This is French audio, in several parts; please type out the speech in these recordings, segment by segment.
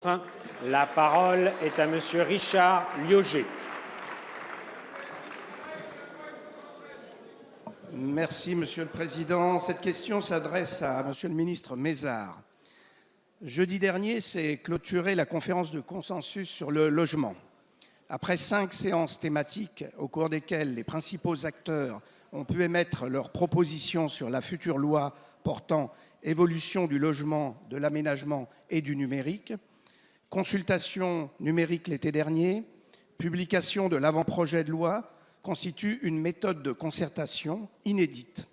La parole est à Monsieur Richard Lioget. Merci, Monsieur le Président. Cette question s'adresse à Monsieur le ministre Mézard. Jeudi dernier s'est clôturée la conférence de consensus sur le logement. Après 5 séances thématiques au cours desquelles les principaux acteurs ont pu émettre leurs propositions sur la future loi portant évolution du logement, de l'aménagement et du numérique, consultation numérique l'été dernier, publication de l'avant-projet de loi constitue une méthode de concertation inédite.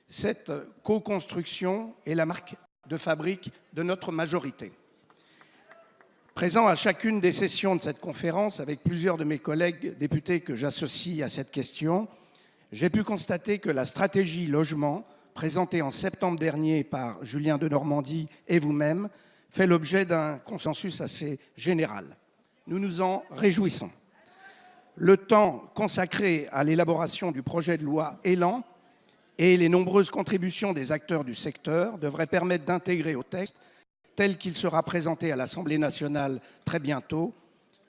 Cette co-construction est la marque de fabrique de notre majorité. Présent à chacune des sessions de cette conférence, avec plusieurs de mes collègues députés que j'associe à cette question, j'ai pu constater que la stratégie logement, présentée en septembre dernier par Julien Denormandie et vous-même, fait l'objet d'un consensus assez général. Nous nous en réjouissons. Le temps consacré à l'élaboration du projet de loi ÉLAN et les nombreuses contributions des acteurs du secteur devraient permettre d'intégrer au texte, tel qu'il sera présenté à l'Assemblée nationale très bientôt,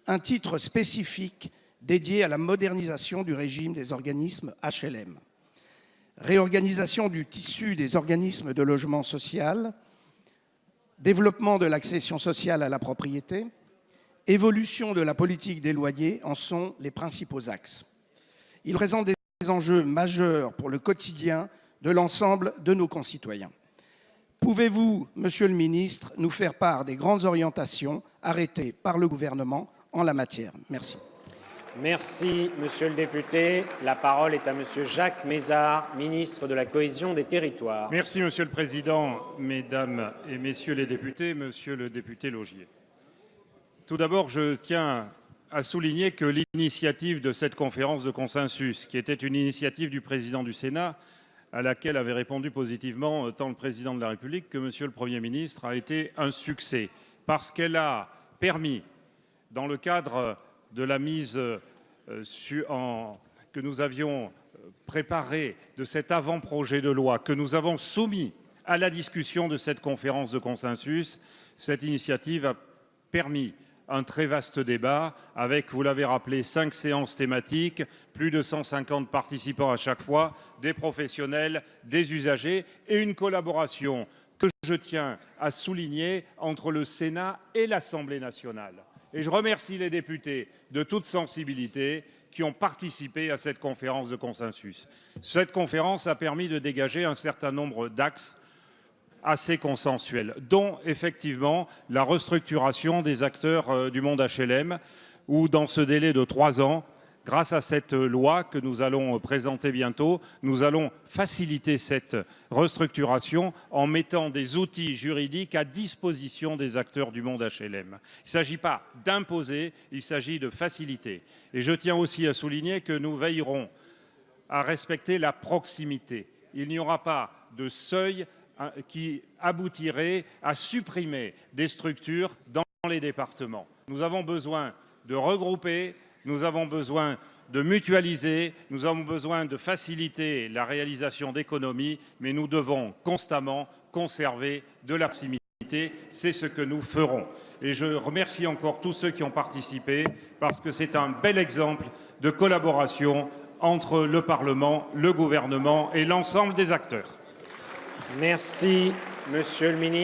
un titre spécifique dédié à la modernisation du régime des organismes HLM. Réorganisation du tissu des organismes de logement social, développement de l'accession sociale à la propriété, évolution de la politique des loyers en sont les principaux axes. Ils présentent des enjeux majeurs pour le quotidien de l'ensemble de nos concitoyens. Pouvez-vous, Monsieur le Ministre, nous faire part des grandes orientations arrêtées par le gouvernement en la matière? Merci. Merci, Monsieur le député. La parole est à Monsieur Jacques Mézard, ministre de la Cohésion des Territoires. Merci, Monsieur le Président, Mesdames et Messieurs les députés, Monsieur le député Laugier. Tout d'abord, je tiens à souligner que l'initiative de cette conférence de consensus, qui était une initiative du Président du Sénat, à laquelle avaient répondu positivement tant le Président de la République que Monsieur le Premier ministre, a été un succès, parce qu'elle a permis, dans le cadre de la mise que nous avions préparée de cet avant-projet de loi, que nous avons soumis à la discussion de cette conférence de consensus, cette initiative a permis un très vaste débat avec, vous l'avez rappelé, 5 séances thématiques, plus de 150 participants à chaque fois, des professionnels, des usagers et une collaboration que je tiens à souligner entre le Sénat et l'Assemblée nationale. Et je remercie les députés de toute sensibilité qui ont participé à cette conférence de consensus. Cette conférence a permis de dégager un certain nombre d'axes assez consensuels, dont effectivement la restructuration des acteurs du monde HLM, où dans ce délai de 3 ans, grâce à cette loi que nous allons présenter bientôt, nous allons faciliter cette restructuration en mettant des outils juridiques à disposition des acteurs du monde HLM. Il ne s'agit pas d'imposer, il s'agit de faciliter. Et je tiens aussi à souligner que nous veillerons à respecter la proximité. Il n'y aura pas de seuil qui aboutirait à supprimer des structures dans les départements. Nous avons besoin de regrouper, nous avons besoin de mutualiser, nous avons besoin de faciliter la réalisation d'économies, mais nous devons constamment conserver de la proximité. C'est ce que nous ferons. Et je remercie encore tous ceux qui ont participé, parce que c'est un bel exemple de collaboration entre le Parlement, le gouvernement et l'ensemble des acteurs. Merci, Monsieur le ministre.